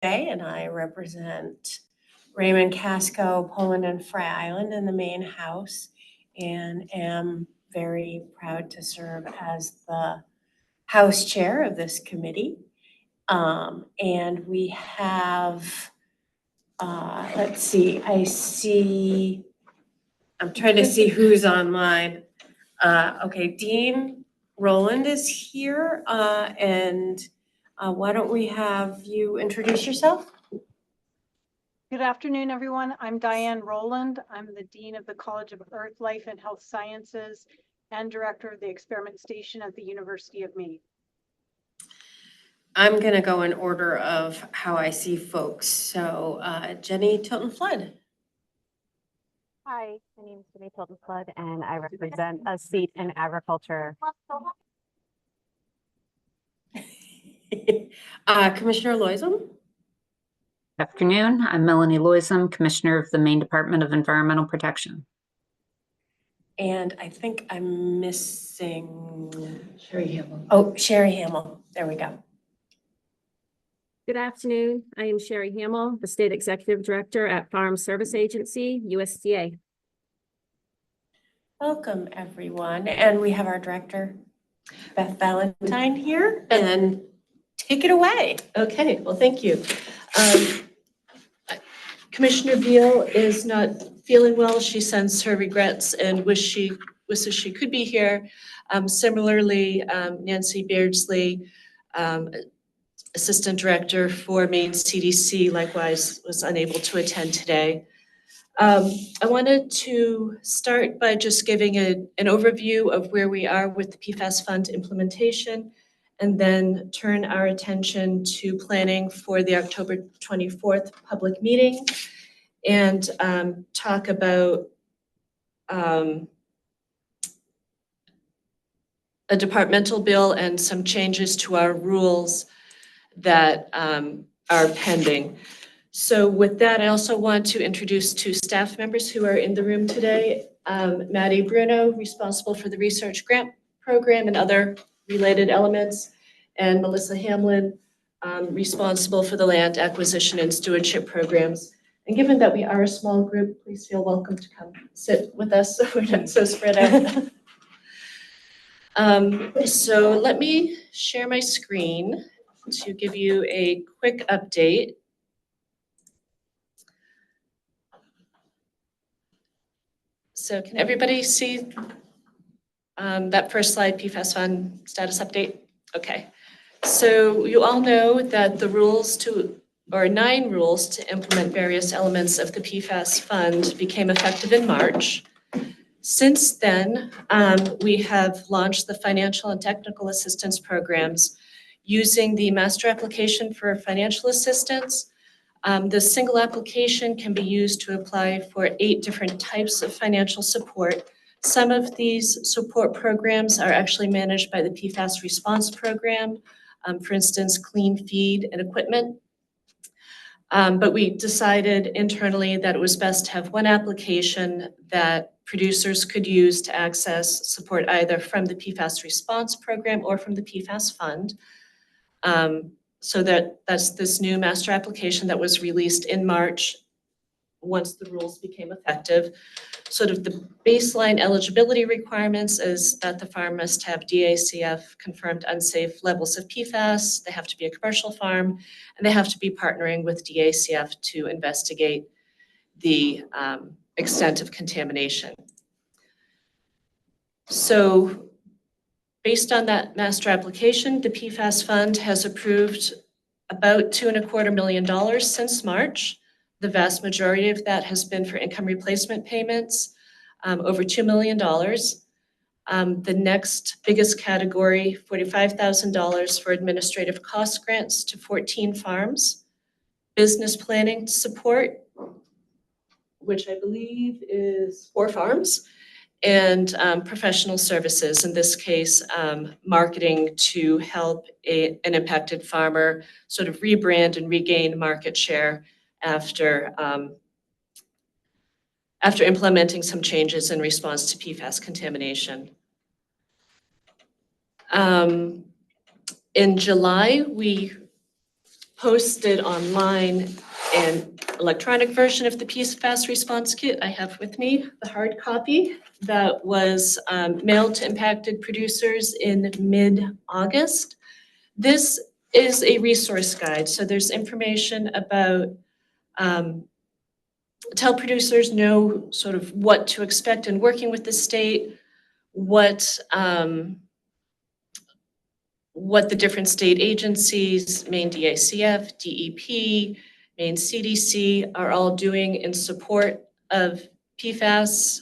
and I represent Raymond, Casco, Poland, and Frey Island in the main house, and am very proud to serve as the House Chair of this committee. And we have, let's see, I'm trying to see who's online. Okay, Dean Rowland is here, and why don't we have you introduce yourself? Good afternoon, everyone. I'm Diane Rowland. I'm the Dean of the College of Earth, Life, and Health Sciences and Director of the Experiment Station at the University of Maine. I'm gonna go in order of how I see folks. So Jenny Tilton-Flood. Hi, my name is Jenny Tilton-Flood, and I represent a seat in agriculture. Commissioner Loisum. Afternoon, I'm Melanie Loisum, Commissioner of the Maine Department of Environmental Protection. And I think I'm missing Sherry Hamill. Oh, Sherry Hamill. There we go. Good afternoon. I am Sherry Hamill, the State Executive Director at Farm Service Agency, USDA. Welcome, everyone. And we have our director, Beth Valentine here, and take it away. Okay, well, thank you. Commissioner Beal is not feeling well. She sends her regrets and wishes she could be here. Similarly, Nancy Beardsley, Assistant Director for Maine CDC, likewise was unable to attend today. I wanted to start by just giving an overview of where we are with the PFAS fund implementation, and then turn our attention to planning for the October 24th public meeting, and talk about a departmental bill and some changes to our rules that are pending. So with that, I also want to introduce two staff members who are in the room today. Maddie Bruno, responsible for the research grant program and other related elements, and Melissa Hamlin, responsible for the land acquisition and stewardship programs. And given that we are a small group, please feel welcome to come sit with us so we're not so spread out. So let me share my screen to give you a quick update. So can everybody see that first slide, PFAS fund status update? Okay. So you all know that the 9 rules to implement various elements of the PFAS fund became effective in March. Since then, we have launched the financial and technical assistance programs using the master application for financial assistance. The single application can be used to apply for 8 different types of financial support. Some of these support programs are actually managed by the PFAS response program, for instance, clean feed and equipment. But we decided internally that it was best to have one application that producers could use to access support either from the PFAS response program or from the PFAS fund. So that's this new master application that was released in March once the rules became effective. Sort of the baseline eligibility requirements is that the farm must have DACF confirmed unsafe levels of PFAS, they have to be a commercial farm, and they have to be partnering with DACF to investigate the extent of contamination. So based on that master application, the PFAS fund has approved about $2.25 million since March. The vast majority of that has been for income replacement payments, over $2 million. The next biggest category, $45,000 for administrative cost grants to 14 farms, business planning support, which I believe is 4 farms, and professional services, in this case, marketing to help an impacted farmer sort of rebrand and regain market share after implementing some changes in response to PFAS contamination. In July, we posted online an electronic version of the PFAS response kit I have with me, the hard copy that was mailed to impacted producers in mid-August. This is a resource guide, so there's information about to help producers know sort of what to expect in working with the state, what the different state agencies, Maine DACF, DEP, Maine CDC are all doing in support of PFAS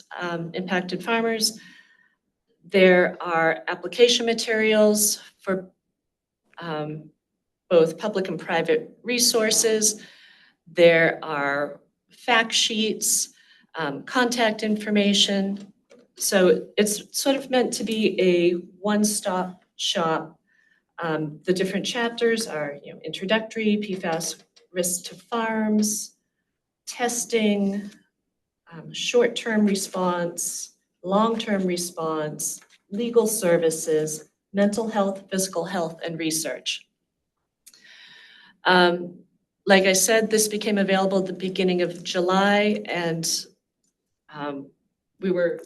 impacted farmers. There are application materials for both public and private resources. There are fact sheets, contact information. So it's sort of meant to be a one-stop shop. The different chapters are, introductory, PFAS risks to farms, testing, short-term response, long-term response, legal services, mental health, physical health, and research. Like I said, this became available at the beginning of July, and we were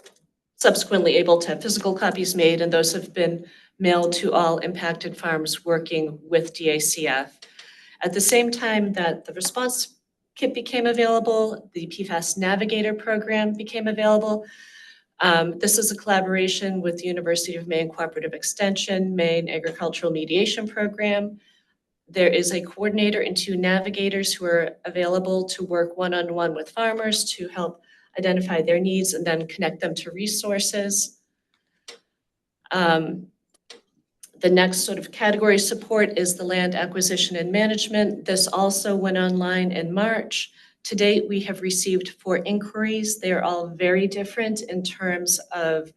subsequently able to have physical copies made, and those have been mailed to all impacted farms working with DACF. At the same time that the response kit became available, the PFAS Navigator program became available. This is a collaboration with the University of Maine Cooperative Extension, Maine Agricultural Mediation Program. There is a coordinator and 2 navigators who are available to work one-on-one with farmers to help identify their needs and then connect them to resources. The next sort of category support is the land acquisition and management. This also went online in March. To date, we have received 4 inquiries. They are all very different in terms of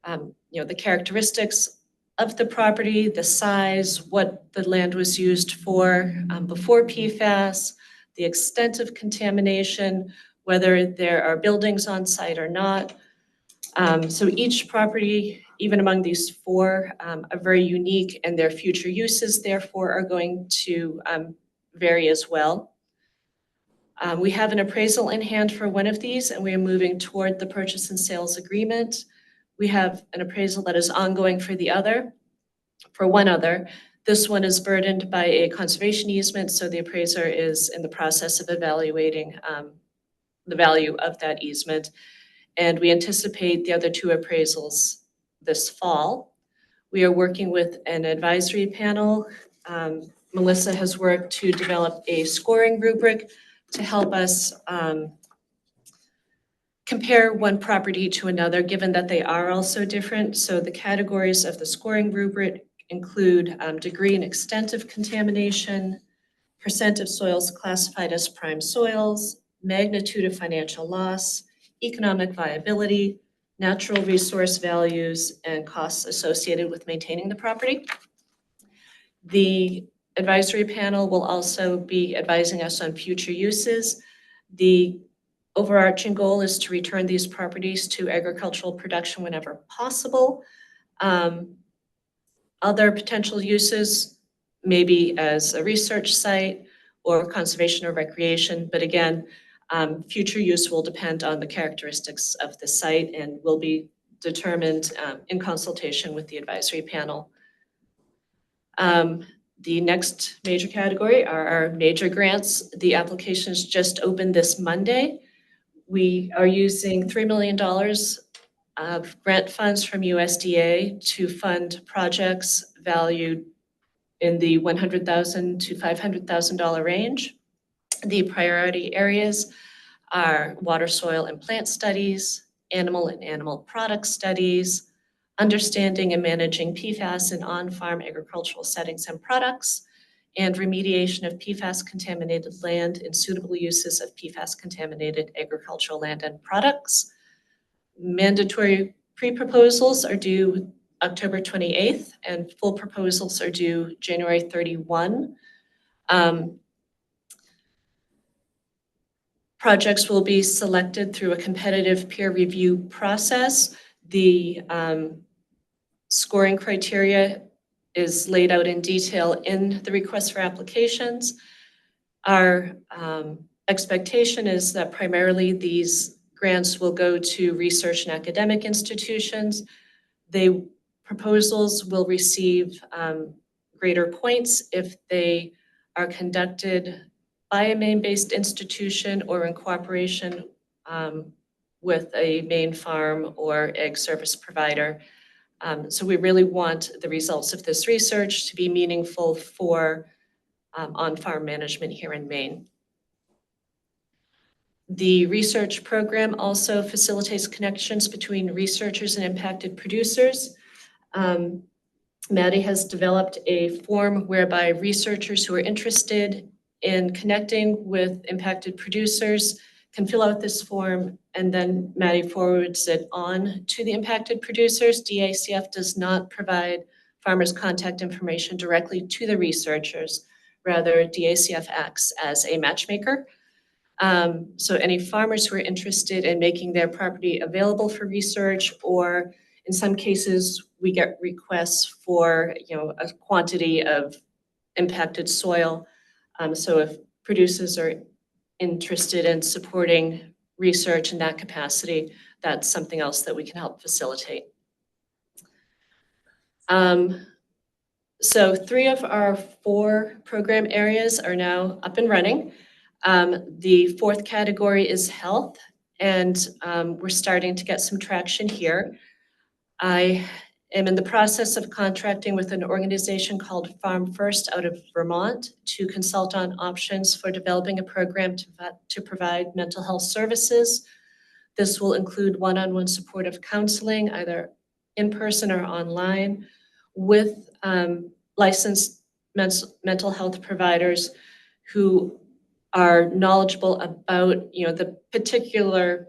the characteristics of the property, the size, what the land was used for before PFAS, the extent of contamination, whether there are buildings on site or not. So each property, even among these 4, are very unique, and their future uses therefore are going to vary as well. We have an appraisal in hand for one of these, and we are moving toward the purchase and sales agreement. We have an appraisal that is ongoing for one other. This one is burdened by a conservation easement, so the appraiser is in the process of evaluating the value of that easement. And we anticipate the other 2 appraisals this fall. We are working with an advisory panel. Melissa has worked to develop a scoring rubric to help us compare one property to another, given that they are also different. So the categories of the scoring rubric include degree and extent of contamination, percent of soils classified as prime soils, magnitude of financial loss, economic viability, natural resource values, and costs associated with maintaining the property. The advisory panel will also be advising us on future uses. The overarching goal is to return these properties to agricultural production whenever possible. Other potential uses, maybe as a research site or conservation or recreation, but again, future use will depend on the characteristics of the site and will be determined in consultation with the advisory panel. The next major category are our major grants. The applications just opened this Monday. We are using $3 million of grant funds from USDA to fund projects valued in the $100,000 to $500,000 range. The priority areas are water, soil, and plant studies, animal and animal product studies, understanding and managing PFAS in on-farm agricultural settings and products, and remediation of PFAS-contaminated land and suitable uses of PFAS-contaminated agricultural land and products. Mandatory pre-proposals are due October 28th, and full proposals are due January 31. Projects will be selected through a competitive peer review process. The scoring criteria is laid out in detail in the request for applications. Our expectation is that primarily these grants will go to research and academic institutions. Proposals will receive greater points if they are conducted by a Maine-based institution or in cooperation with a Maine farm or egg service provider. So we really want the results of this research to be meaningful for on-farm management here in Maine. The research program also facilitates connections between researchers and impacted producers. Maddie has developed a form whereby researchers who are interested in connecting with impacted producers can fill out this form, and then Maddie forwards it on to the impacted producers. DACF does not provide farmers' contact information directly to the researchers. Rather, DACF acts as a matchmaker. So any farmers who are interested in making their property available for research, or in some cases, we get requests for, a quantity of impacted soil. So if producers are interested in supporting research in that capacity, that's something else that we can help facilitate. So 3 of our 4 program areas are now up and running. The 4th category is health, and we're starting to get some traction here. I am in the process of contracting with an organization called Farm First out of Vermont to consult on options for developing a program to provide mental health services. This will include one-on-one supportive counseling, either in person or online, with licensed mental health providers who are knowledgeable about, the particular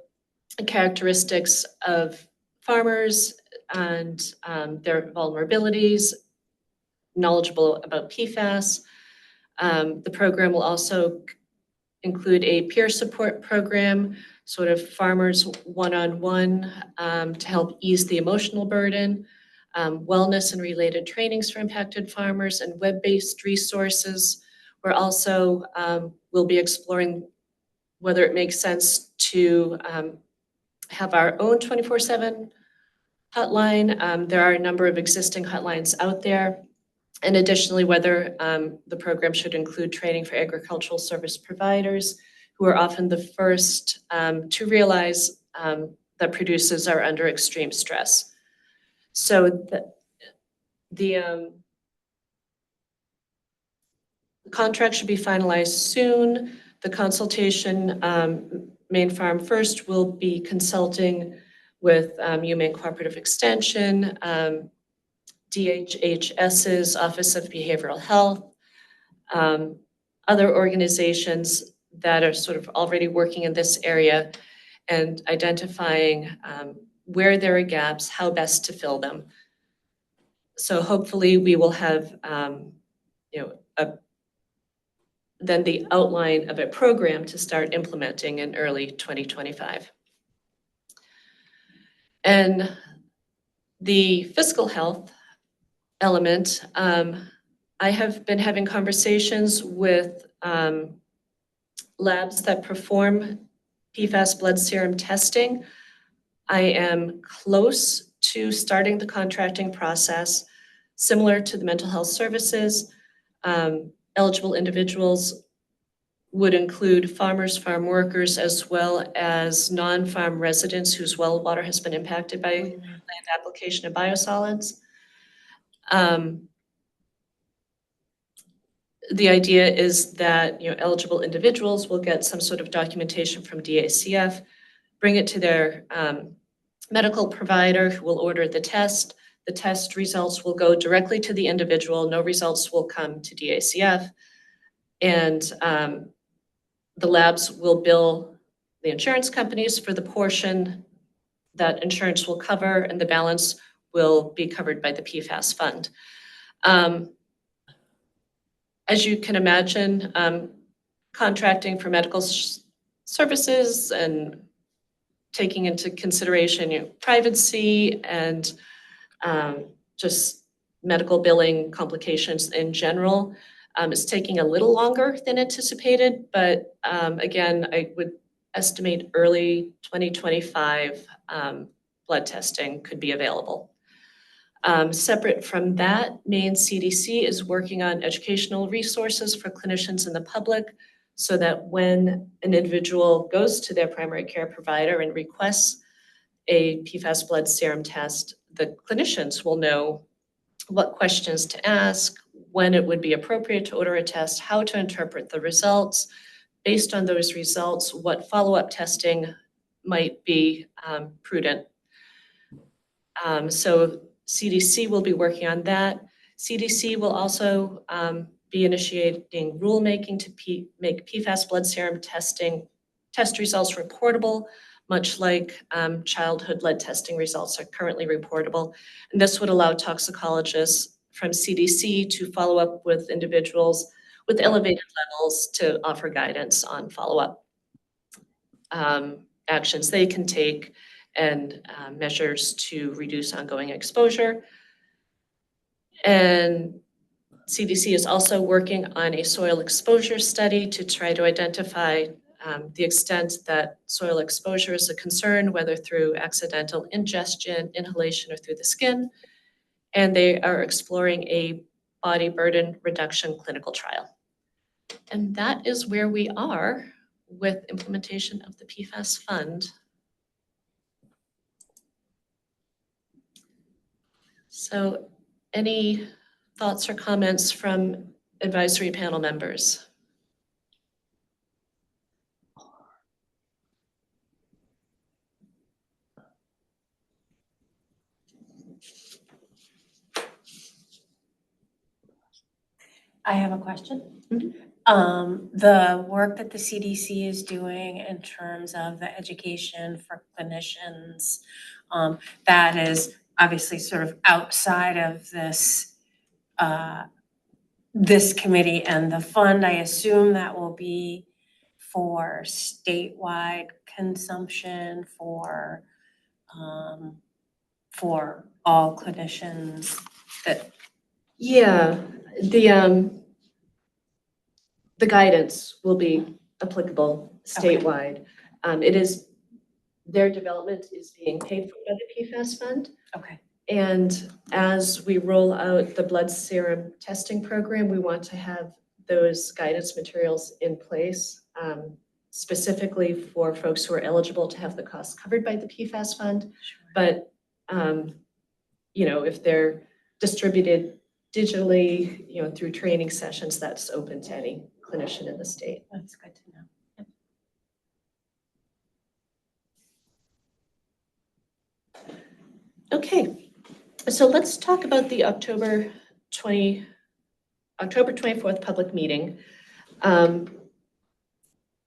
characteristics of farmers and their vulnerabilities, knowledgeable about PFAS. The program will also include a peer support program, sort of farmers one-on-one to help ease the emotional burden, wellness and related trainings for impacted farmers, and web-based resources. We're also will be exploring whether it makes sense to have our own 24/7 hotline. There are a number of existing hotlines out there. And additionally, whether the program should include training for agricultural service providers, who are often the first to realize that producers are under extreme stress. So the contract should be finalized soon. The consultation, Maine Farm First will be consulting with UMaine Cooperative Extension, DHHS's Office of Behavioral Health, other organizations that are sort of already working in this area, and identifying where there are gaps, how best to fill them. So hopefully we will have, then the outline of a program to start implementing in early 2025. And the fiscal health element, I have been having conversations with labs that perform PFAS blood serum testing. I am close to starting the contracting process. Similar to the mental health services, eligible individuals would include farmers, farm workers, as well as non-farm residents whose well water has been impacted by land application of biosolids. The idea is that eligible individuals will get some sort of documentation from DACF, bring it to their medical provider, who will order the test. The test results will go directly to the individual. No results will come to DACF. And the labs will bill the insurance companies for the portion that insurance will cover, and the balance will be covered by the PFAS fund. As you can imagine, contracting for medical services and taking into consideration privacy and just medical billing complications in general. It's taking a little longer than anticipated, but again, I would estimate early 2025 blood testing could be available. Separate from that, Maine CDC is working on educational resources for clinicians and the public so that when an individual goes to their primary care provider and requests a PFAS blood serum test, the clinicians will know what questions to ask, when it would be appropriate to order a test, how to interpret the results. Based on those results, what follow-up testing might be prudent. So CDC will be working on that. CDC will also be initiating rulemaking to make PFAS blood serum test results reportable, much like childhood lead testing results are currently reportable. And this would allow toxicologists from CDC to follow up with individuals with elevated levels to offer guidance on follow-up actions they can take and measures to reduce ongoing exposure. And CDC is also working on a soil exposure study to try to identify the extent that soil exposure is a concern, whether through accidental ingestion, inhalation, or through the skin. And they are exploring a body burden reduction clinical trial. And that is where we are with implementation of the PFAS fund. So any thoughts or comments from advisory panel members? I have a question. Mhm. The work that the CDC is doing in terms of the education for clinicians, that is obviously sort of outside of this, this committee and the fund. I assume that will be for statewide consumption for all clinicians that. Yeah, the guidance will be applicable statewide. Their development is being paid for by the PFAS fund. Okay. And as we roll out the blood serum testing program, we want to have those guidance materials in place, specifically for folks who are eligible to have the costs covered by the PFAS fund. But, if they're distributed digitally, through training sessions, that's open to any clinician in the state. That's good to know. Okay, so let's talk about the October 24th public meeting.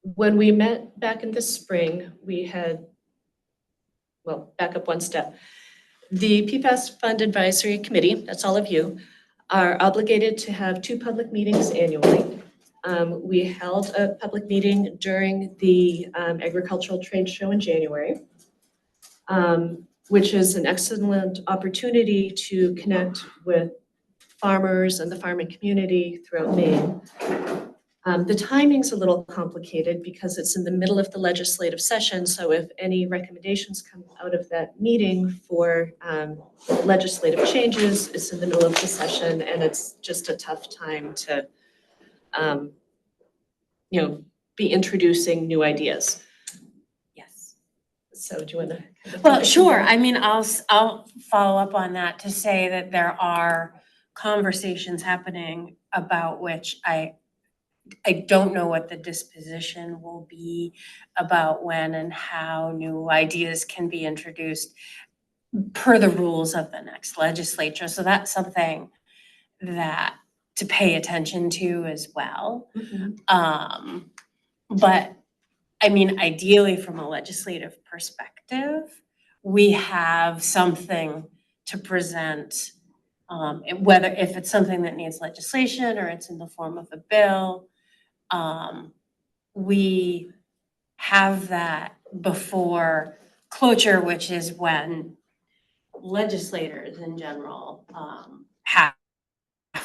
When we met back in the spring, we had, back up one step. The PFAS Fund Advisory Committee, that's all of you, are obligated to have 2 public meetings annually. We held a public meeting during the agricultural trade show in January, which is an excellent opportunity to connect with farmers and the farming community throughout Maine. The timing's a little complicated because it's in the middle of the legislative session, so if any recommendations come out of that meeting for legislative changes, it's in the middle of the session, and it's just a tough time to be introducing new ideas. Yes. So do you want to? Well, sure. I mean, I'll follow up on that to say that there are conversations happening about which I don't know what the disposition will be about when and how new ideas can be introduced per the rules of the next legislature. So that's something that to pay attention to as well. But I mean, ideally from a legislative perspective, we have something to present, whether if it's something that needs legislation or it's in the form of a bill. We have that before cloture, which is when legislators in general have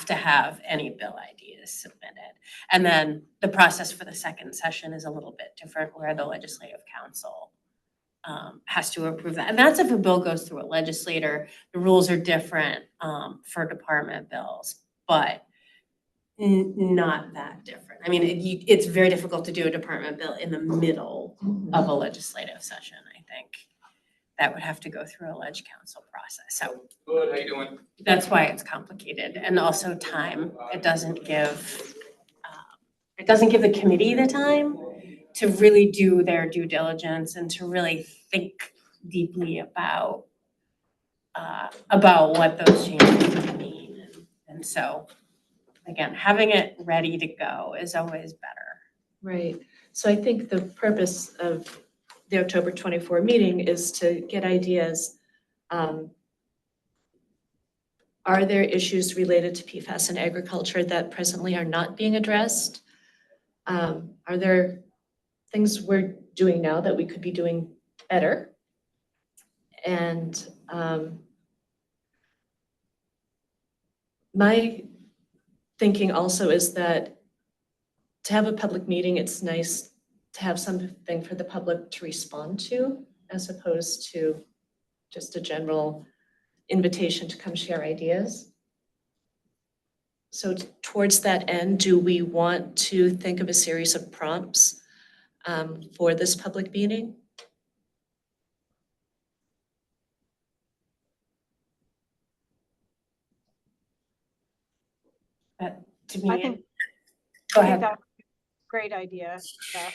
to have any bill ideas submitted. And then the process for the second session is a little bit different, where the legislative council has to approve that. And that's if a bill goes through a legislator. The rules are different for department bills, but not that different. I mean, it's very difficult to do a department bill in the middle of a legislative session, I think. That would have to go through a leg council process. So Good, how you doing? that's why it's complicated. And also time, it doesn't give the committee the time to really do their due diligence and to really think deeply about what those changes would mean. And so, again, having it ready to go is always better. Right. So I think the purpose of the October 24 meeting is to get ideas. Are there issues related to PFAS in agriculture that presently are not being addressed? Are there things we're doing now that we could be doing better? And my thinking also is that to have a public meeting, it's nice to have something for the public to respond to, as opposed to just a general invitation to come share ideas. So towards that end, do we want to think of a series of prompts for this public meeting? To I me, think, go I think ahead. that's a great idea, Beth.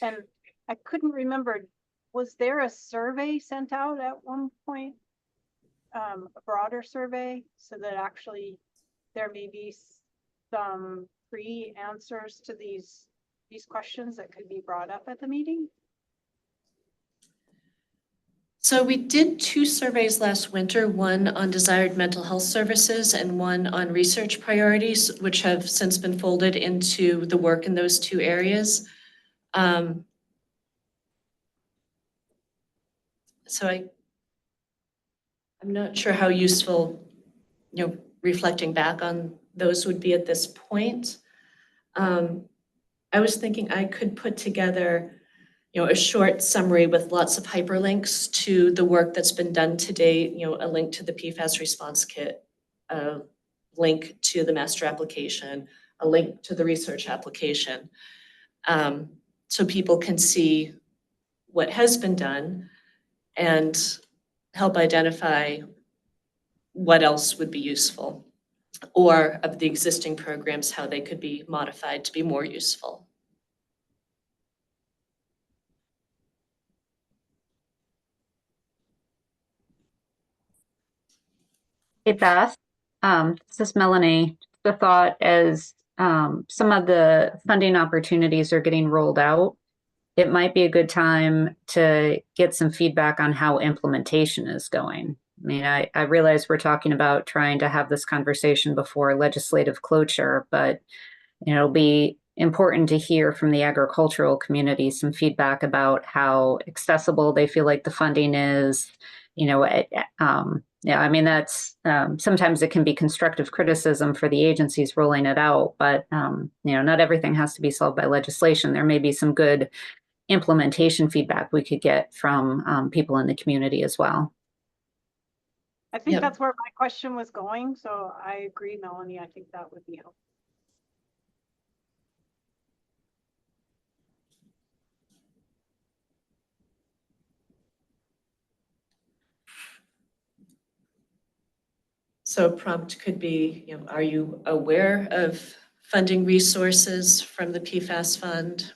And I couldn't remember, was there a survey sent out at one point? A broader survey, so that actually there may be some pre-answers to these questions that could be brought up at the meeting? So we did 2 surveys last winter, one on desired mental health services and one on research priorities, which have since been folded into the work in those 2 areas. So I'm not sure how useful, reflecting back on those would be at this point. I was thinking I could put together, a short summary with lots of hyperlinks to the work that's been done to date, a link to the PFAS response kit, a link to the master application, a link to the research application, so people can see what has been done and help identify what else would be useful, or of the existing programs, how they could be modified to be more useful. Hey Beth, this is Melanie. The thought as some of the funding opportunities are getting rolled out, it might be a good time to get some feedback on how implementation is going. I mean, I realize we're talking about trying to have this conversation before legislative cloture, but it'll be important to hear from the agricultural community some feedback about how accessible they feel like the funding is. Yeah, I mean, that's sometimes it can be constructive criticism for the agencies rolling it out, but not everything has to be solved by legislation. There may be some good implementation feedback we could get from people in the community as well. I think Yep. that's where my question was going, so I agree, Melanie. I think that would be helpful. So a prompt could be, are you aware of funding resources from the PFAS fund?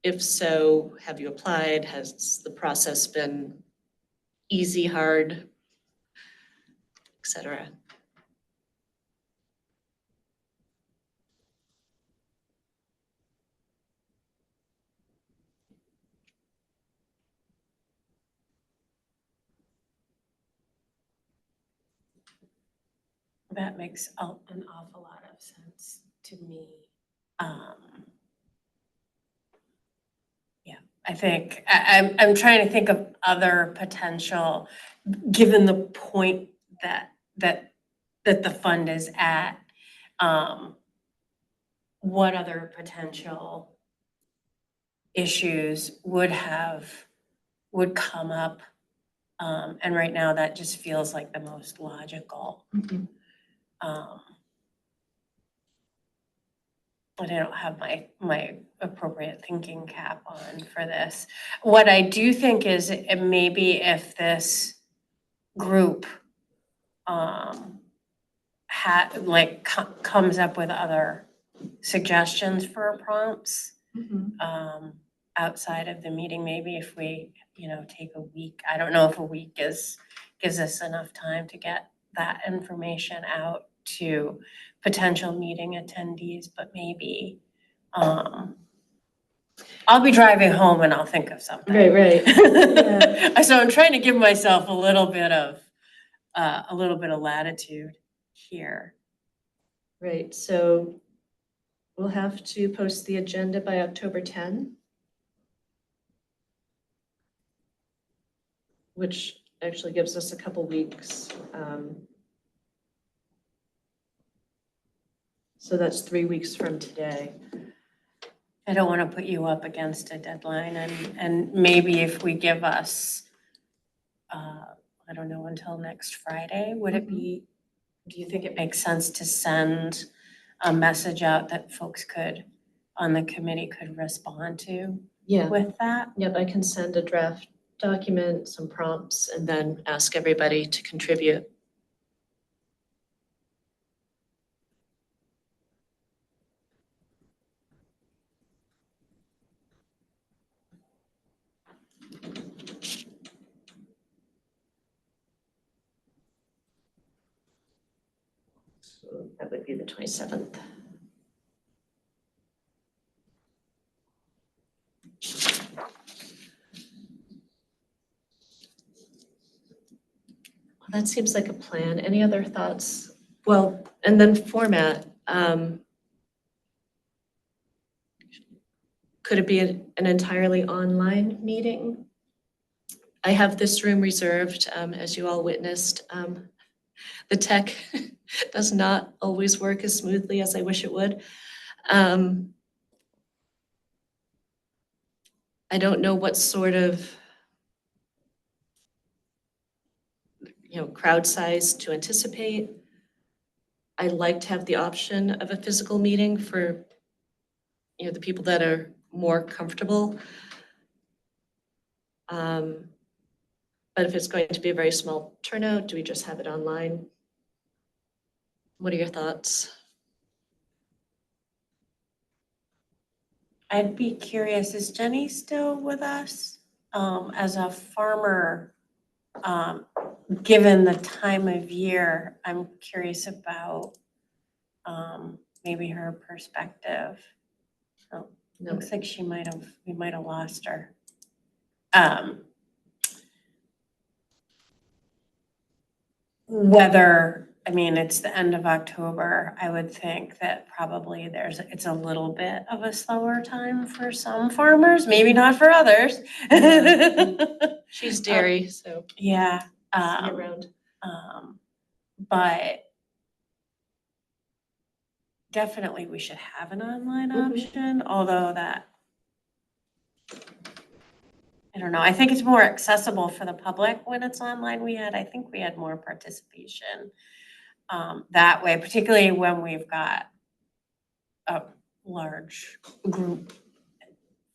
If so, have you applied? Has the process been easy, hard, et cetera? That makes an awful lot of sense to me. Yeah, I think I'm trying to think of other potential, given the point that the fund is at, what other potential issues would come up. And right now that just feels like the most logical. But I don't have my appropriate thinking cap on for this. What I do think is maybe if this group comes up with other suggestions for prompts outside of the meeting, maybe if we, take a week. I don't know if a week gives us enough time to get that information out to potential meeting attendees, but maybe I'll be driving home and I'll think of something. Right. Yeah. So I'm trying to give myself a little bit of latitude here. Right, so we'll have to post the agenda by October 10, which actually gives us a couple weeks. So that's 3 weeks from today. I don't want to put you up against a deadline, and maybe if we give us, I don't know, until next Friday, do you think it makes sense to send a message out that folks on the committee could respond to Yeah, with that? yep, I can send a draft document, some prompts, and then ask everybody to contribute. So that would be the 27th. Well, that seems like a plan. Any other thoughts? Well, and then format. Could it be an entirely online meeting? I have this room reserved, as you all witnessed. The tech does not always work as smoothly as I wish it would. I don't know what sort of crowd size to anticipate. I like to have the option of a physical meeting for the people that are more comfortable. But if it's going to be a very small turnout, do we just have it online? What are your thoughts? I'd be curious, is Jenny still with us? As a farmer, given the time of year, I'm curious about maybe her perspective. Oh, No. looks like we might have lost her. It's the end of October, I would think that probably it's a little bit of a slower time for some farmers, maybe not for others. She's dairy, so Yeah. see you around. But definitely we should have an online option, although I don't know, I think it's more accessible for the public when it's online. I think we had more participation that way, particularly when we've got a large group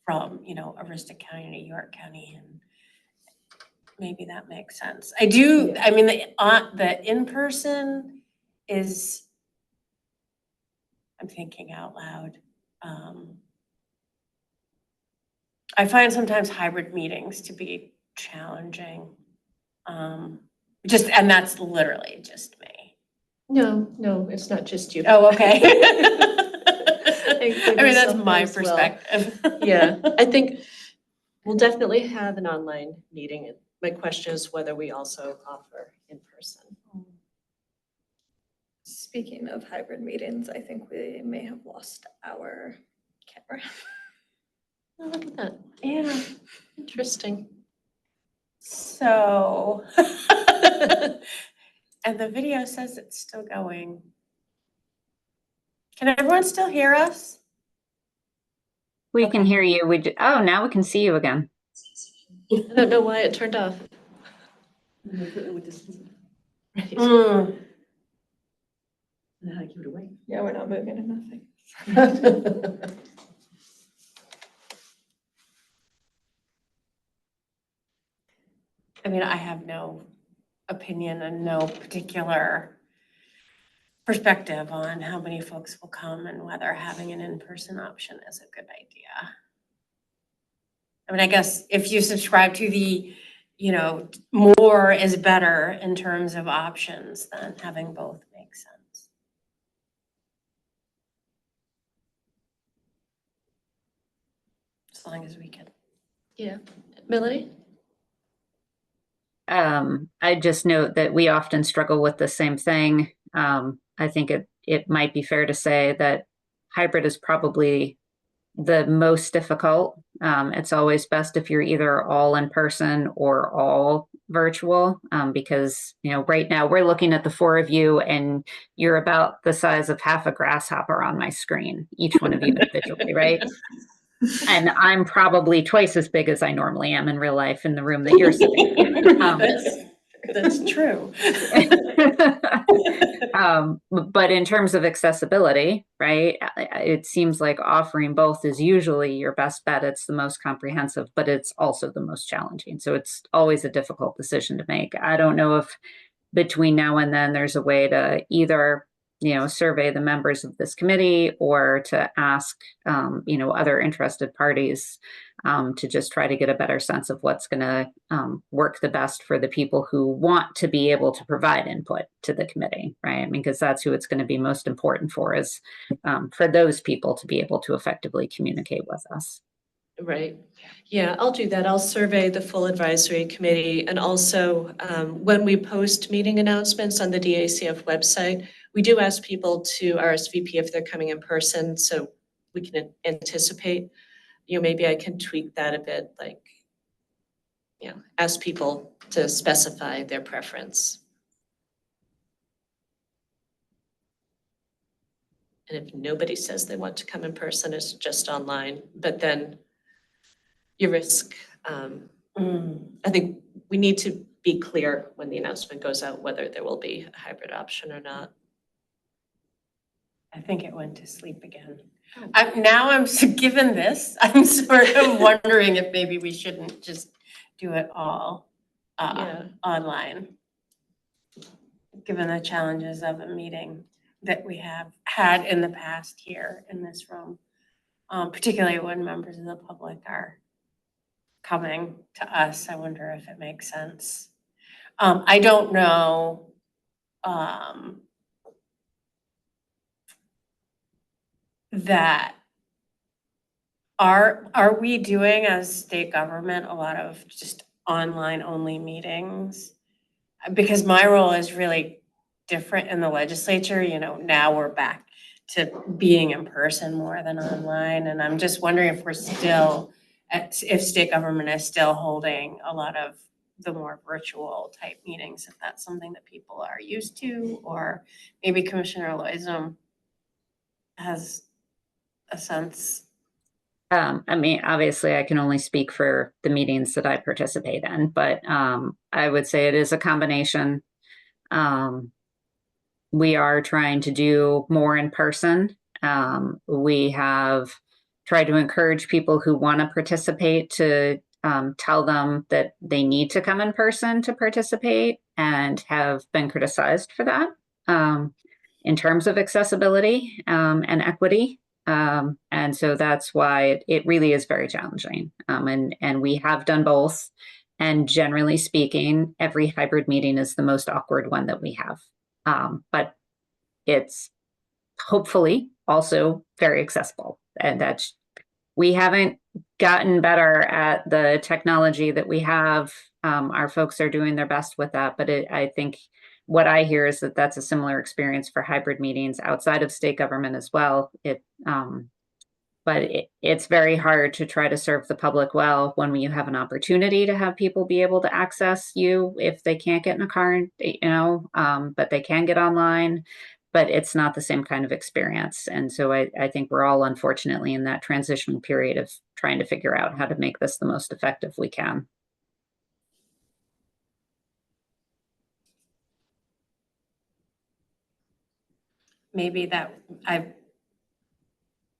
from, Aroostook County, New York County, and maybe that makes sense. The in-person is, I'm thinking out loud. I find sometimes hybrid meetings to be challenging. And that's literally just me. No, it's not just you. Oh, okay. Include That's yourself my as well. perspective. Yeah, I think we'll definitely have an online meeting. My question is whether we also offer in person. Speaking of hybrid meetings, I think we may have lost our camera. Oh, look at that. Yeah. Interesting. So, And the video says it's still going. Can everyone still hear us? We can Okay. hear you. Oh, now we can see you again. I don't know why it turned off. Right. Mm. Yeah, we're not moving to nothing. I mean, I have no opinion and no particular perspective on how many folks will come and whether having an in-person option is a good idea. I mean, I guess if you subscribe to the, more is better in terms of options, then having both makes sense. As long as we can. Yeah. Melanie? I just note that we often struggle with the same thing. I think it might be fair to say that hybrid is probably the most difficult. It's always best if you're either all in person or all virtual, because right now we're looking at the four of you and you're about the size of half a grasshopper on my screen, each one of you individually, right? And I'm probably twice as big as I normally am in real life in the room that you're sitting in. That's true. But in terms of accessibility, right, it seems like offering both is usually your best bet. It's the most comprehensive, but it's also the most challenging. So it's always a difficult decision to make. I don't know if between now and then there's a way to either survey the members of this committee or to ask other interested parties to just try to get a better sense of what's going to work the best for the people who want to be able to provide input to the committee, right? I mean, because that's who it's going to be most important for, is for those people to be able to effectively communicate with us. Right. Yeah, I'll do that. I'll survey the full advisory committee. And also, when we post meeting announcements on the DACF website, we do ask people to RSVP if they're coming in person, so we can anticipate. Maybe I can tweak that a bit, like, ask people to specify their preference. And if nobody says they want to come in person, it's just online, but then you risk, I think we need to be clear when the announcement goes out whether there will be a hybrid option or not. I think it went to sleep again. Now I'm, given this, I'm sort of wondering if maybe we shouldn't just do it all online, given the challenges of a meeting that we have had in the past here in this room, particularly when members of the public are coming to us. I wonder if it makes sense. I don't know. That are we doing as state government a lot of just online only meetings? Because my role is really different in the legislature, now we're back to being in person more than online. And I'm just wondering if we're still, if state government is still holding a lot of the more virtual type meetings, if that's something that people are used to, or maybe Commissioner Loizum has a sense. I mean, obviously, I can only speak for the meetings that I participate in, but I would say it is a combination. We are trying to do more in person. We have tried to encourage people who want to participate to tell them that they need to come in person to participate, and have been criticized for that in terms of accessibility and equity. And so that's why it really is very challenging. And we have done both. And generally speaking, every hybrid meeting is the most awkward one that we have. But it's hopefully also very accessible. And we haven't gotten better at the technology that we have. Our folks are doing their best with that. But I think what I hear is that that's a similar experience for hybrid meetings outside of state government as well. but it's very hard to try to serve the public well when you have an opportunity to have people be able to access you if they can't get in a car, but they can get online. But it's not the same kind of experience. And so I think we're all unfortunately in that transitional period of trying to figure out how to make this the most effective we can. Maybe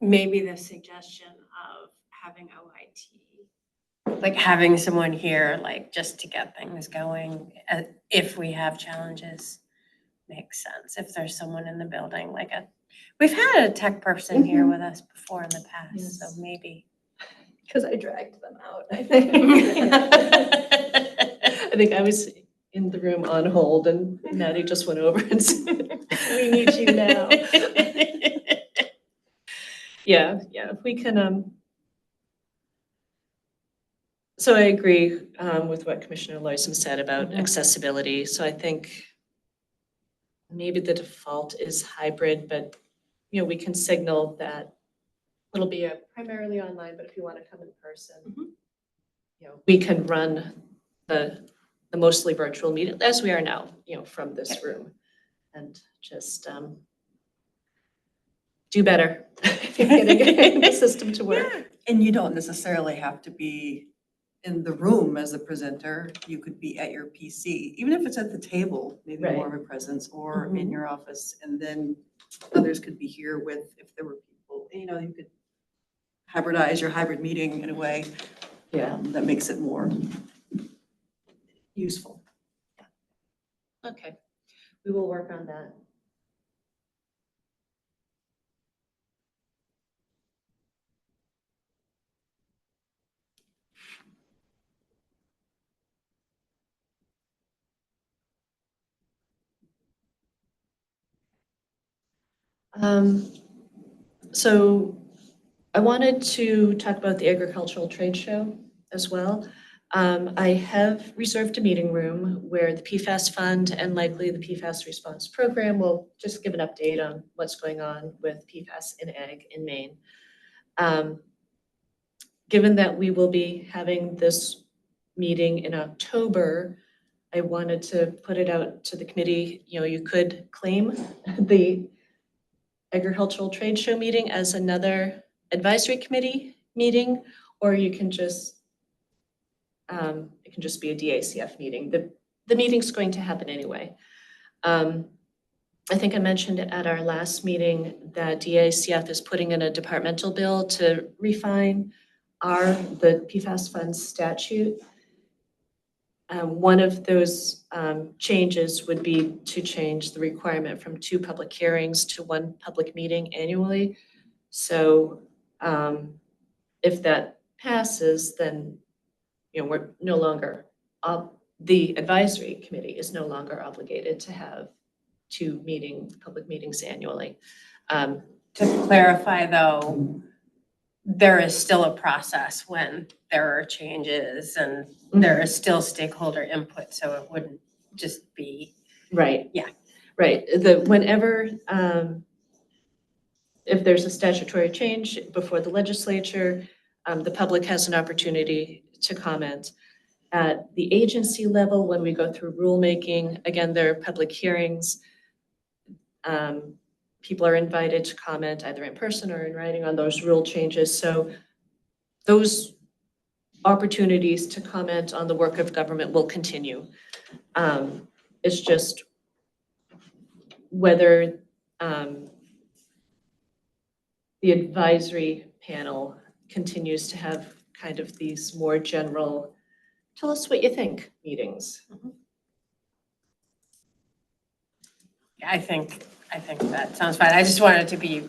maybe the suggestion of having OIT, like having someone here, like just to get things going, if we have challenges, makes sense. If there's someone in the building, we've had a tech person here with us before in the past, so Yes. maybe. Because I dragged them out, I think. I think I was in the room on hold and Maddie just went over and said, we need you now. Yeah, if we can, so I agree with what Commissioner Loyson said about accessibility. So I think maybe the default is hybrid, but we can signal that it'll be primarily online, but if you want to come in person, we can run the mostly virtual meeting as we are now, from this room, and just do better getting the system to work. And you don't necessarily have to be in the room as a presenter. You could be at your PC, even if it's at the table, maybe more of a presence, or in your office. And then others could be here if there were people, you could hybridize your hybrid meeting in a way that makes it more useful. Okay, we will work on that. So I wanted to talk about the agricultural trade show as well. I have reserved a meeting room where the PFAS fund and likely the PFAS response program will just give an update on what's going on with PFAS in ag in Maine. Given that we will be having this meeting in October, I wanted to put it out to the committee. You could claim the agricultural trade show meeting as another advisory committee meeting, or you can just it can just be a DACF meeting. The meeting's going to happen anyway. I think I mentioned at our last meeting that DACF is putting in a departmental bill to refine the PFAS fund statute. One of those changes would be to change the requirement from 2 public hearings to 1 public meeting annually. So if that passes, then we're no longer, the advisory committee is no longer obligated to have 2 public meetings annually. To clarify though, there is still a process when there are changes and there is still stakeholder input, so it wouldn't just be. Right. Yeah. Right. Whenever, if there's a statutory change before the legislature, the public has an opportunity to comment. At the agency level, when we go through rulemaking, again, there are public hearings. People are invited to comment either in person or in writing on those rule changes. So those opportunities to comment on the work of government will continue. It's just whether the advisory panel continues to have kind of these more general, tell us what you think meetings. I think that sounds fine. I just wanted to be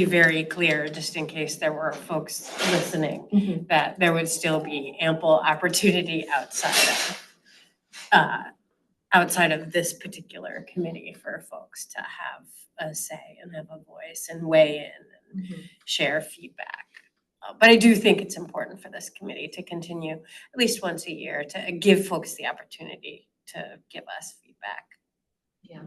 very clear, just in case there were folks listening, that there would still be ample opportunity outside of this particular committee for folks to have a say and have a voice and weigh in and share feedback. But I do think it's important for this committee to continue at least once a year to give folks the opportunity to give us feedback. Yeah.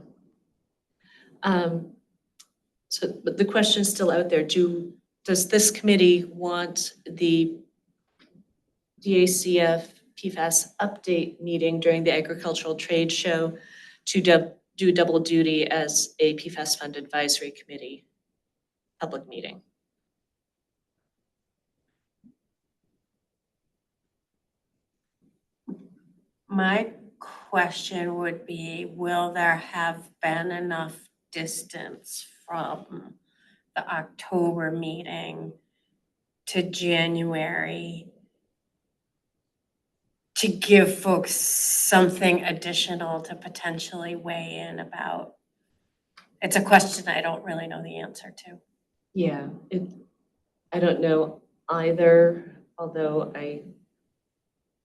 So, but the question is still out there. Do does this committee want the DACF PFAS update meeting during the agricultural trade show to do double duty as a PFAS fund advisory committee public meeting? My question would be, will there have been enough distance from the October meeting to January to give folks something additional to potentially weigh in about? It's a question I don't really know the answer to. Yeah, I don't know either, although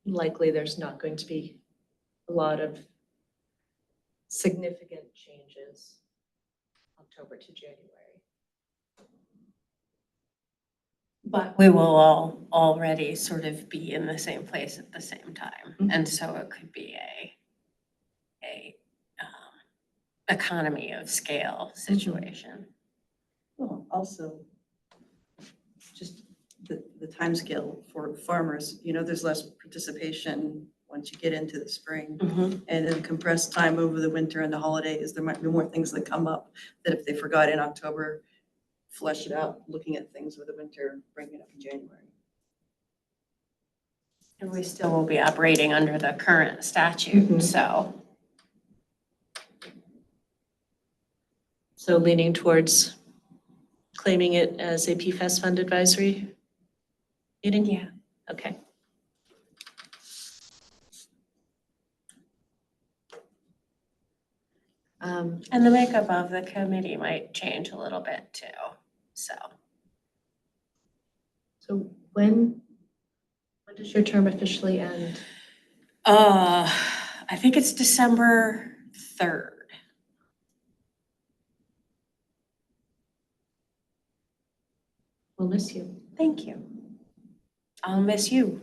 likely there's not going to be a lot of significant changes October to January. But we will all already sort of be in the same place at the same time. Mhm. And so it could be a economy of scale situation. Well, also, just the timescale for farmers, there's less participation once you get into the spring. And in compressed time over the winter and the holidays, there might be more things that come up that if they forgot in October, flesh it out, looking at things with the winter, bring it up in January. And we still will be operating under the current statute, Mhm. So leaning towards claiming it as a PFAS fund advisory meeting? Yeah. Okay. And the makeup of the committee might change a little bit too, so. So when does your term officially end? I think it's December 3rd. We'll miss you. Thank you. I'll miss you.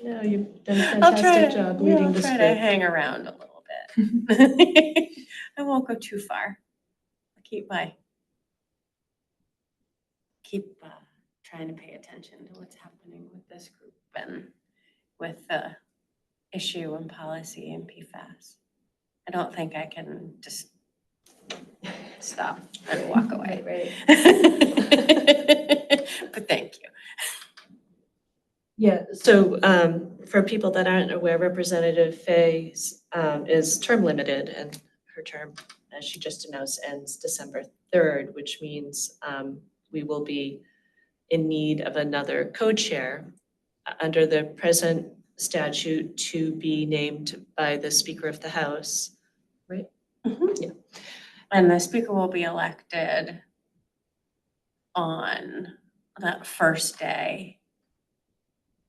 No, you've done a I'll try fantastic to, job yeah, leading I'll this try group. to hang around a little bit. I won't go too far. I'll keep trying to pay attention to what's happening with this group and with the issue and policy and PFAS. I don't think I can just stop and walk away. Right. But thank you. Yeah, so for people that aren't aware, Representative Fay is term limited, and her term, as she just announced, ends December 3rd, which means we will be in need of another co-chair under the present statute to be named by the Speaker of the House, right? Yeah. And the speaker will be elected on that first day.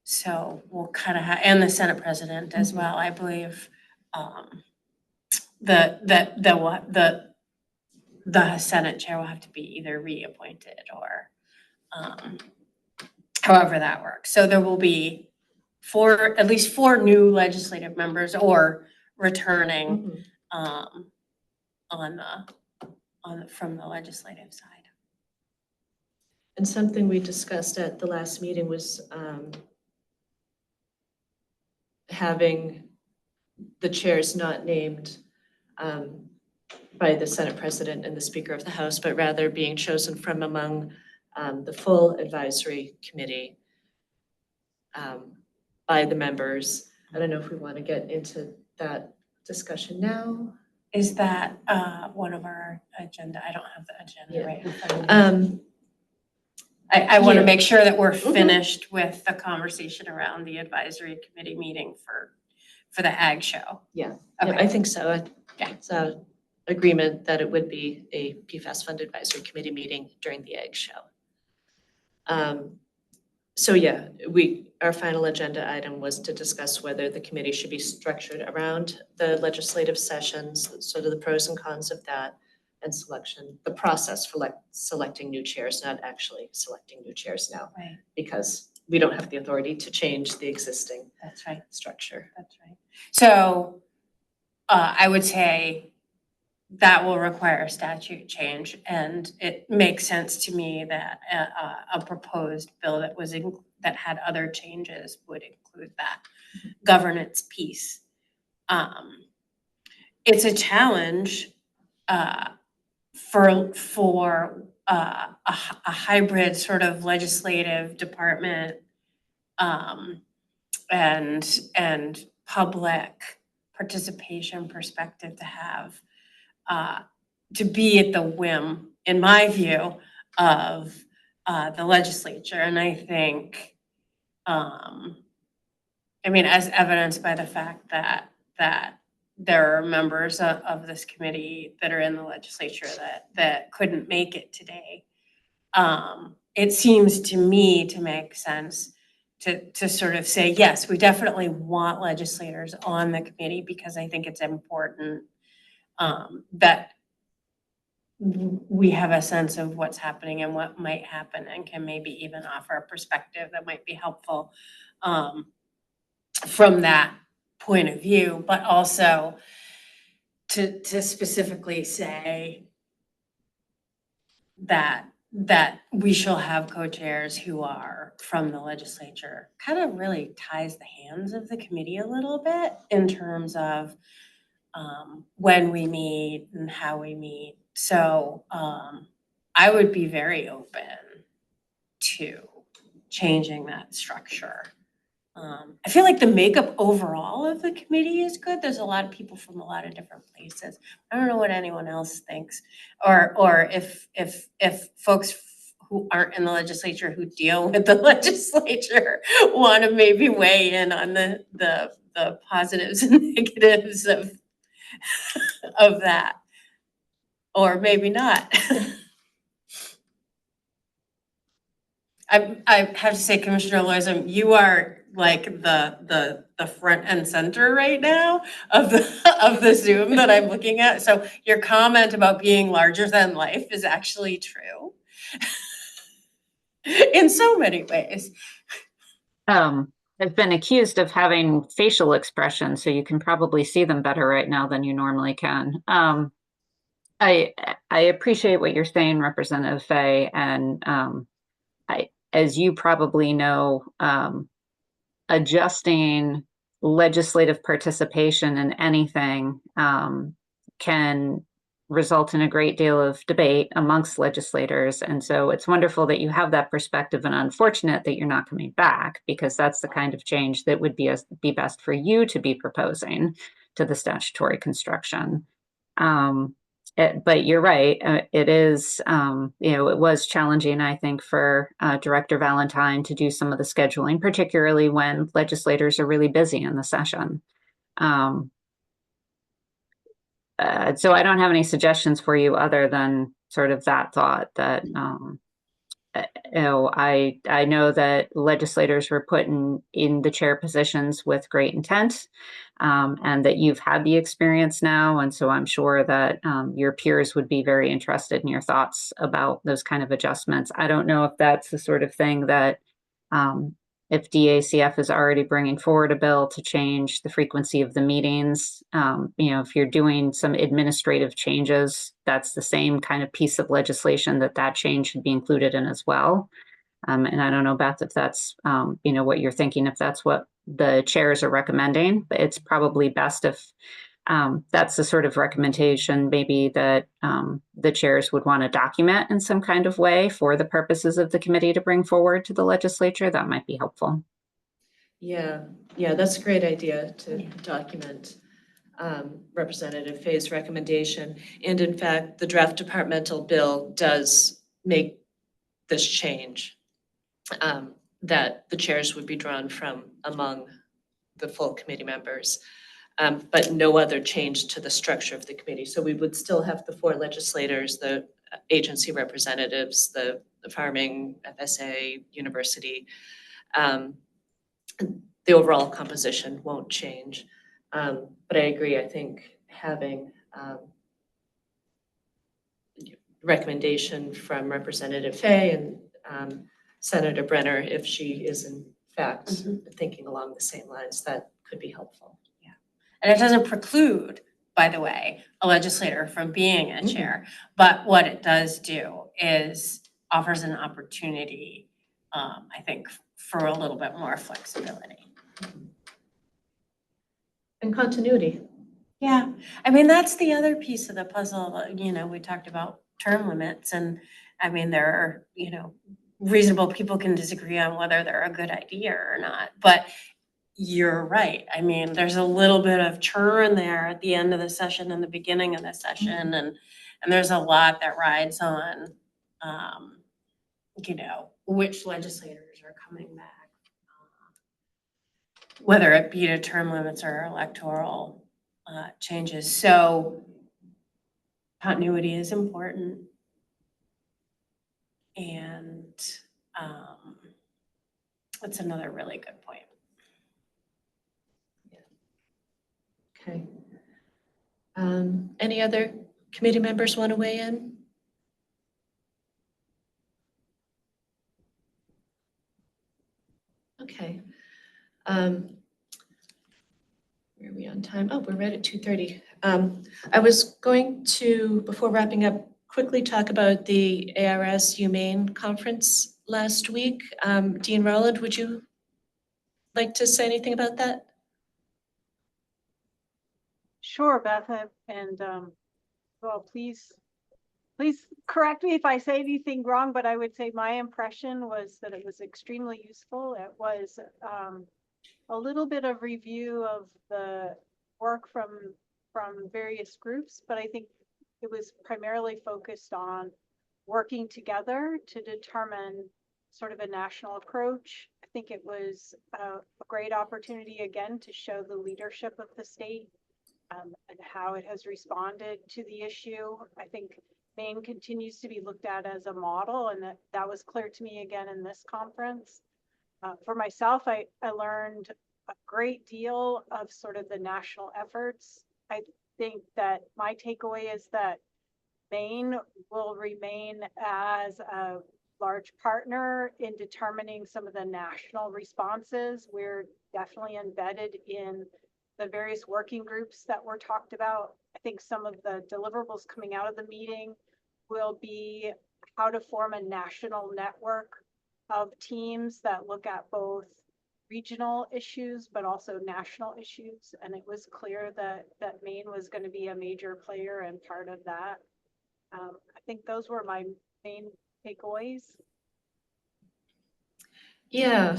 So we'll kind of have, and the Senate president as well, I believe. The Senate chair will have to be either reappointed or however that works. So there will be at least four new legislative members or returning from the legislative side. And something we discussed at the last meeting was having the chairs not named by the Senate President and the Speaker of the House, but rather being chosen from among the full advisory committee by the members. I don't know if we want to get into that discussion now. Is that one of our agenda? I don't have the agenda Yeah. right in front of me. I want to yeah. make sure that we're finished with the conversation around the advisory committee meeting for the ag show. Yeah, Okay. I think so. Yeah. It's a agreement that it would be a PFAS Fund Advisory Committee meeting during the Ag Show. So yeah, our final agenda item was to discuss whether the committee should be structured around the legislative sessions, sort of the pros and cons of that, and the process for selecting new chairs, not actually selecting new chairs now, Right. because we don't have the authority to change the existing That's right. structure. That's right. So I would say that will require a statute change. And it makes sense to me that a proposed bill that that had other changes would include that governance piece. It's a challenge for a hybrid sort of legislative department and public participation perspective to have to be at the whim, in my view, of the legislature. And I think, I mean, as evidenced by the fact that there are members of this committee that are in the legislature that couldn't make it today. It seems to me to make sense to sort of say, yes, we definitely want legislators on the committee, because I think it's important that we have a sense of what's happening and what might happen, and can maybe even offer a perspective that might be helpful from that point of view, but also to specifically say that we shall have co-chairs who are from the legislature, kind of really ties the hands of the committee a little bit in terms of when we meet and how we meet. So I would be very open to changing that structure. I feel like the makeup overall of the committee is good. There's a lot of people from a lot of different places. I don't know what anyone else thinks, or if folks who aren't in the legislature who deal with the legislature want to maybe weigh in on the positives and negatives of that, or maybe not. I have to say, Commissioner Loism, you are like the front and center right now of the Zoom that I'm looking at. So your comment about being larger than life is actually true in so many ways. I've been accused of having facial expressions, so you can probably see them better right now than you normally can. I appreciate what you're saying, Representative Fay, and as you probably know, adjusting legislative participation in anything can result in a great deal of debate amongst legislators. And so it's wonderful that you have that perspective, and unfortunate that you're not coming back, because that's the kind of change that would be best for you to be proposing to the statutory construction. But you're right, it is, it was challenging, I think, for Director Valentine to do some of the scheduling, particularly when legislators are really busy in the session. So I don't have any suggestions for you other than sort of that thought that, I know that legislators were put in the chair positions with great intent, and that you've had the experience now. And so I'm sure that your peers would be very interested in your thoughts about those kind of adjustments. I don't know if that's the sort of thing that if DACF is already bringing forward a bill to change the frequency of the meetings, if you're doing some administrative changes, that's the same kind of piece of legislation that change should be included in as well. And I don't know, Beth, if that's, what you're thinking, if that's what the chairs are recommending, but it's probably best if that's the sort of recommendation maybe that the chairs would want to document in some kind of way for the purposes of the committee to bring forward to the legislature. That might be helpful. Yeah, that's a great idea to document Representative Fay's recommendation. And in fact, the draft departmental bill does make this change, that the chairs would be drawn from among the full committee members. But no other change to the structure of the committee. So we would still have the 4 legislators, the agency representatives, the farming, FSA, university. The overall composition won't change. But I agree, I think having recommendation from Representative Fay and Senator Brenner, if she is in fact thinking along the same lines, that could be helpful. And it doesn't preclude by the way, a legislator from being a chair. But what it does do is offers an opportunity, I think, for a little bit more flexibility. And continuity. Yeah, I mean, that's the other piece of the puzzle, we talked about term limits and, I mean, there are, reasonable people can disagree on whether they're a good idea or not, but you're right. I mean, there's a little bit of churn there at the end of the session and the beginning of the session and there's a lot that rides on, which legislators are coming back. Whether it be to term limits or electoral changes. So continuity is important. And that's another really good point. Okay. Any other committee members want to weigh in? Okay. Where are we on time? Oh, we're right at 2:30. I was going to, before wrapping up, quickly talk about the ARS UMaine conference last week. Dean Rowland, would you like to say anything about that? Sure, Beth, and well, please correct me if I say anything wrong, but I would say my impression was that it was extremely useful. It was a little bit of review of the work from various groups, but I think it was primarily focused on working together to determine sort of a national approach. I think it was a great opportunity again to show the leadership of the state and how it has responded to the issue. I think Maine continues to be looked at as a model, and that was clear to me again in this conference. For myself, I learned a great deal of sort of the national efforts. I think that my takeaway is that Maine will remain as a large partner in determining some of the national responses. We're definitely embedded in the various working groups that were talked about. I think some of the deliverables coming out of the meeting will be how to form a national network of teams that look at both regional issues, but also national issues. And it was clear that Maine was going to be a major player and part of that. I think those were my main takeaways. Yeah.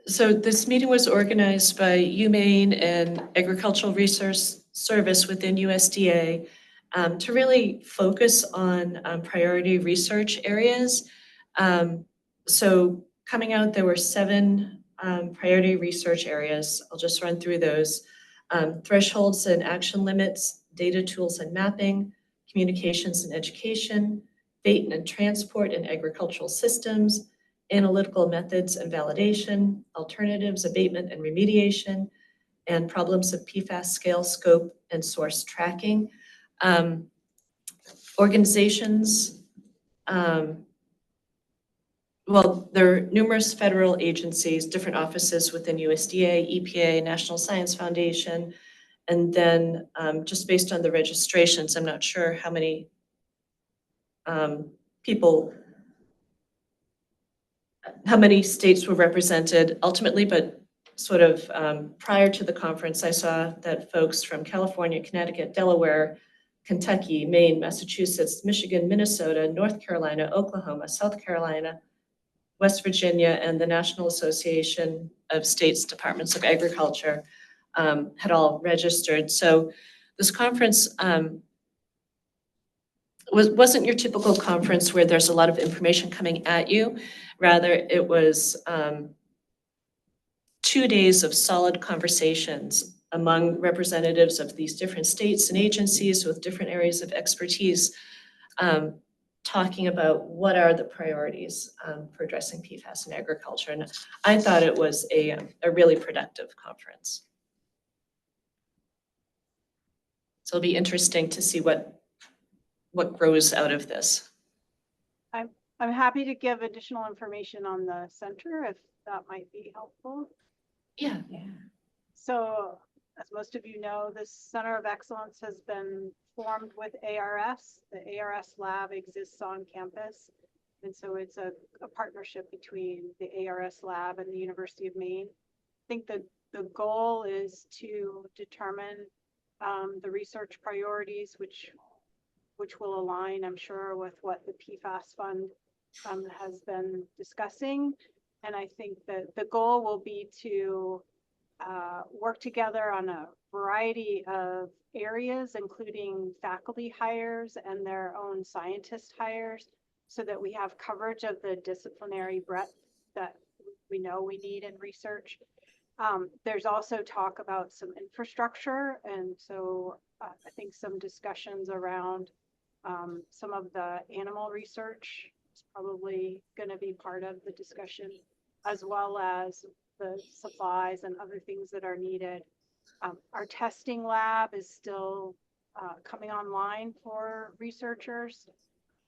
So this meeting was organized by UMaine and Agricultural Resource Service within USDA to really focus on priority research areas. So coming out, there were 7 priority research areas. I'll just run through those. Thresholds and action limits, data tools and mapping, communications and education, bait and transport in agricultural systems, analytical methods and validation, alternatives, abatement and remediation, and problems of PFAS scale, scope, and source tracking. Organizations, well, there are numerous federal agencies, different offices within USDA, EPA, National Science Foundation, and then just based on the registrations, I'm not sure how many how many states were represented ultimately, but sort of prior to the conference, I saw that folks from California, Connecticut, Delaware, Kentucky, Maine, Massachusetts, Michigan, Minnesota, North Carolina, Oklahoma, South Carolina, West Virginia, and the National Association of States Departments of Agriculture had all registered. So this conference wasn't your typical conference where there's a lot of information coming at you. Rather, it was 2 days of solid conversations among representatives of these different states and agencies with different areas of expertise, talking about what are the priorities for addressing PFAS in agriculture. And I thought it was a really productive conference. So it'll be interesting to see what grows out of this. I'm happy to give additional information on the center if that might be helpful. Yeah. So as most of you know, this Center of Excellence has been formed with ARS. The ARS lab exists on campus. And so it's a partnership between the ARS lab and the University of Maine. I think that the goal is to determine the research priorities, which will align, I'm sure, with what the PFAS fund has been discussing. And I think that the goal will be to work together on a variety of areas, including faculty hires and their own scientist hires, so that we have coverage of the disciplinary breadth that we know we need in research. There's also talk about some infrastructure, and so I think some discussions around some of the animal research is probably going to be part of the discussion, as well as the supplies and other things that are needed. Our testing lab is still coming online for researchers.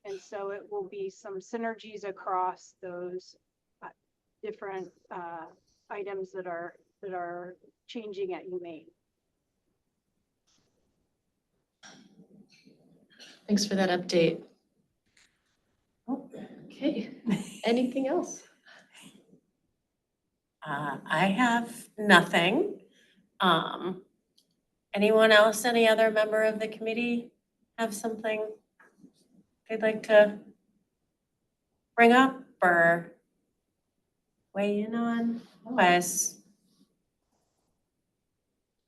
And so it will be some synergies across those different items that are changing at UMaine. Thanks for that update. Okay, anything else? I have nothing. Anyone else, any other member of the committee have something they'd like to bring up or weigh in on? Otherwise,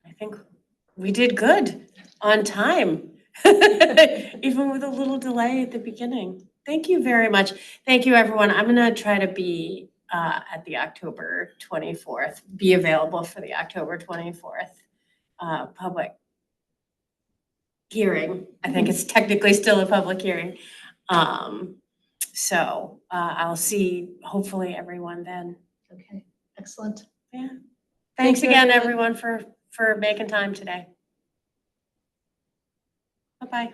I think we did good on time, even with a little delay at the beginning. Thank you very much. Thank you, everyone. I'm gonna try to be at the October 24th, be available for the October 24th public hearing. I think it's technically still a public hearing. So I'll see hopefully everyone then. Okay, excellent. Yeah. Thanks you, again, everyone. everyone, for making time today. Bye-bye.